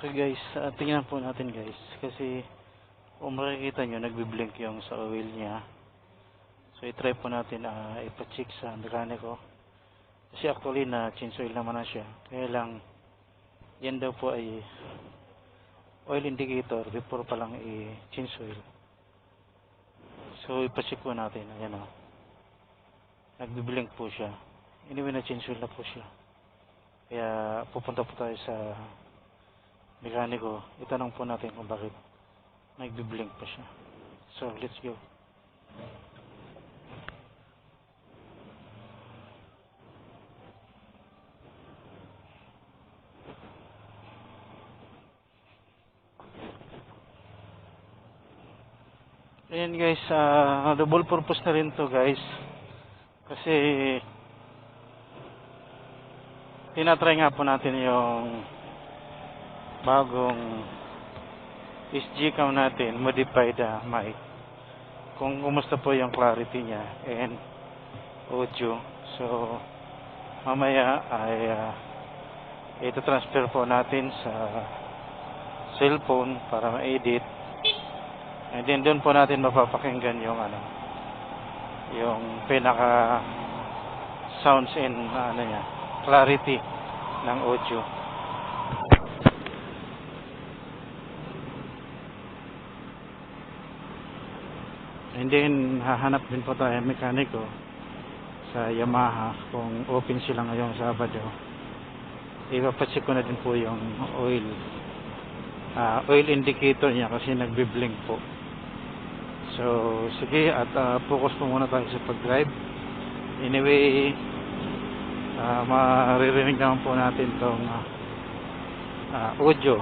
Okay guys, tingnan po natin guys, kasi kung makikita nyo nagbiblink yung sa oil niya. So i-try po natin ipa-check sa mekaniko, kasi actually na change oil naman na siya, kaya lang yan daw po ay oil indicator before pa lang i-change oil. So ipa-check po natin, ayan o, nagbiblink po siya. Anyway, na change oil na po siya, kaya pupunta po tayo sa mekaniko, itanong po natin kung bakit nagbiblink pa siya. So let's go. Ayan guys, double purpose na rin to guys, kasi tinatry nga po natin yung bagong SG-Cam natin, modified mic, kung kumusta po yung clarity niya and audio. So mamaya ay ito transfer po natin sa cellphone para ma-edit, and then doon po natin mapapakinggan yung yung pinaka sounds and clarity ng audio. And then hahanap din po tayo mekaniko sa Yamaha kung open sila ngayong Sabado. Ipapacheck ko na din po yung oil indicator niya, kasi nagbiblink po. So sige, at focus po muna tayo sa pag-drive. Anyway, maririnig naman po natin tong audio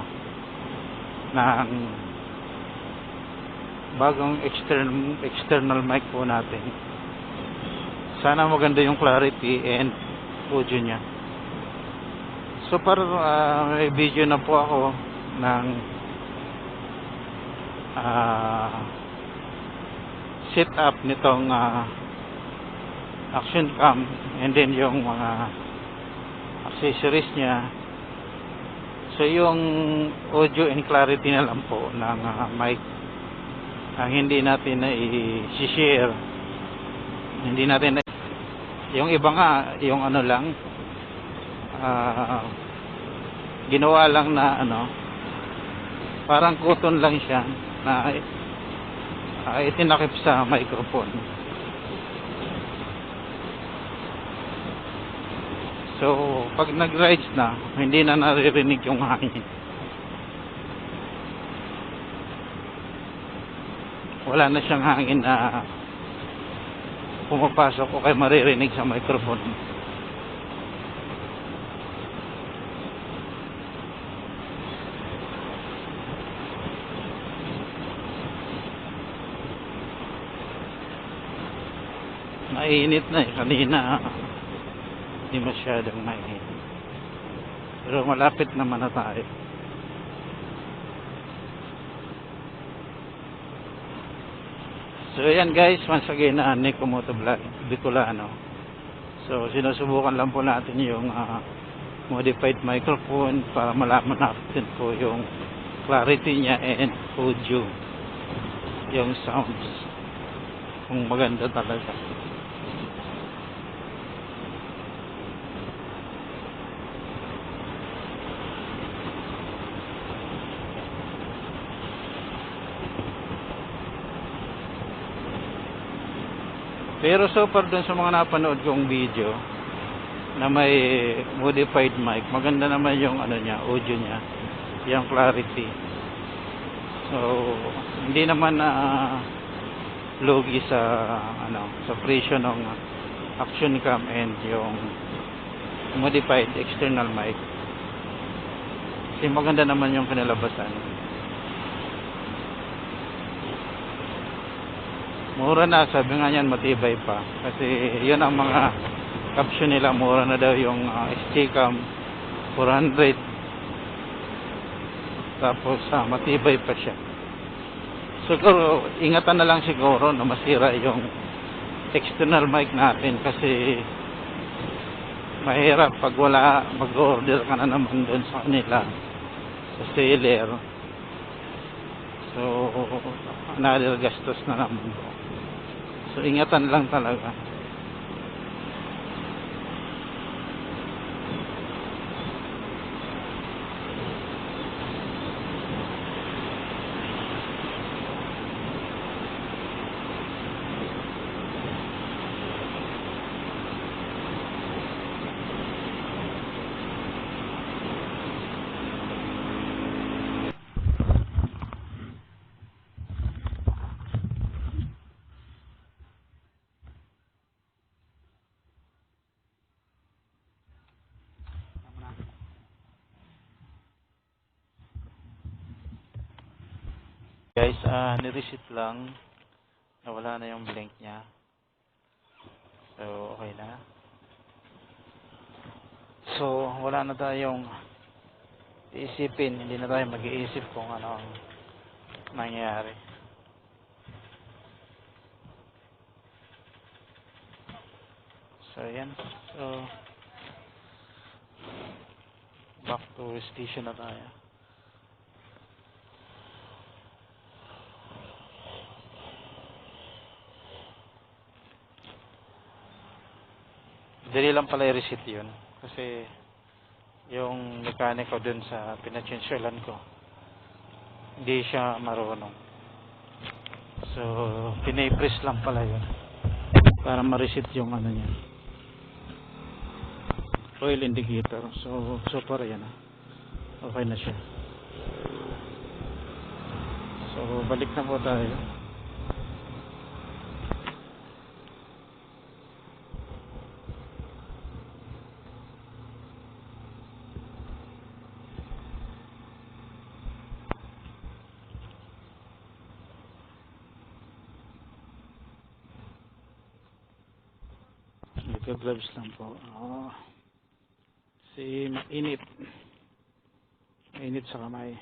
ng bagong external mic po natin. Sana maganda yung clarity and audio nya. So para may video na po ako ng setup nitong action cam, and then yung mga accessories nya. So yung audio and clarity na lang po ng mic ang hindi natin na i-share, hindi natin na, yung iba nga yung lang ginawa lang na parang cotton lang siya na itinakip sa microphone. So pag nag-rides na, hindi na naririnig yung hangin, wala na siyang hangin na pumapasok o kaya maririnig sa microphone. Mainit na kanina hindi masyadong mainit, pero malapit naman na tayo. So ayan guys, once again Nico Motovlog Bicolano. So sinusubukan lang po natin yung modified microphone para malaman natin po yung clarity niya and audio, yung sounds, kung maganda talaga. Pero so far dun sa mga napanood kong video na may modified mic, maganda naman yung niya, audio niya, yung clarity. So hindi naman logi sa sa presyo ng action cam and yung modified external mic. Kasi maganda naman yung kinalabasan. Mura na, sabi nga yan, matibay pa. Kasi yun ang mga caption nila, mura na daw yung SG-Cam, 400. Tapos matibay pa siya. Siguro, ingatan na lang siguro na masira yung external mic natin, kasi mahirap pag wala, mag-order ka na naman doon sa kanila. sa seller. So, another gastos na naman po. So, ingatan lang talaga. Guys, nireset lang. Nawala na yung blink niya. So, okay na. So, wala na tayong iisipin. Hindi na tayo mag-iisip kung ano ang nangyayari. So, yan. So, back to station na tayo. Dali lang pala i-reset yun. Kasi, yung mekaniko dun sa pinachinsulan ko, hindi siya marunong. So, pinipress lang pala yun. Para ma-reset yung ano niya. Oil indicator. So para yan. Okay na siya. So, balik na po tayo. Nagka-gloves lang po. Kasi mainit. Mainit sa kamay.